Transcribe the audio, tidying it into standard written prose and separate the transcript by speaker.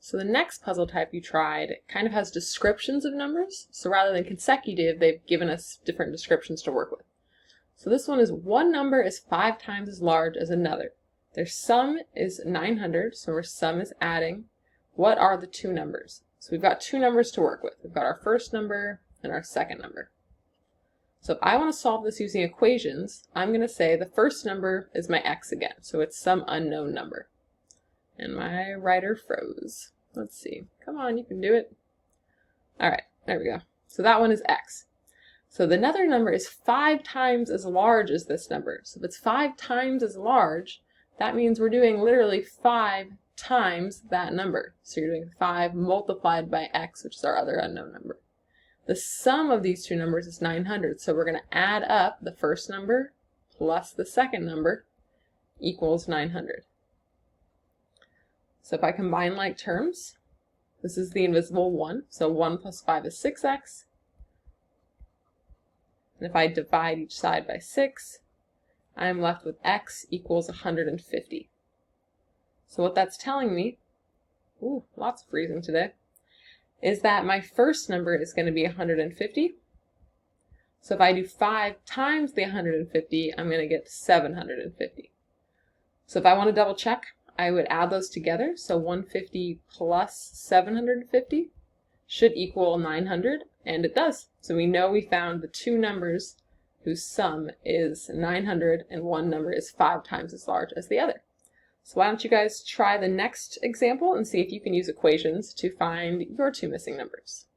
Speaker 1: So the next puzzle type you tried kind of has descriptions of numbers. So rather than consecutive, they've given us different descriptions to work with. So this one is one number is 5 times as large as another. Their sum is 900, so our sum is adding. What are the two numbers? So we've got two numbers to work with. We've got our first number and our second number. So if I want to solve this using equations, I'm going to say the first number is my x again, so it's some unknown number. And my writer froze. Let's see. Come on, you can do it. All right, there we go. So that one is x. So the other number is 5 times as large as this number. So if it's 5 times as large, that means we're doing literally 5 times that number. So you're doing 5 multiplied by x, which is our other unknown number. The sum of these two numbers is 900, so we're going to add up the first number plus the second number equals 900. So if I combine like terms, this is the invisible 1, so 1 plus 5 is 6x. And if I divide each side by 6, I'm left with x equals 150. So what that's telling me, ooh, lots of freezing today, is that my first number is going to be 150. So if I do 5 times the 150, I'm going to get 750. So if I want to double check, I would add those together. So 150 plus 750 should equal 900, and it does. So we know we found the two numbers whose sum is 900 and one number is 5 times as large as the other. So why don't you guys try the next example and see if you can use equations to find your two missing numbers.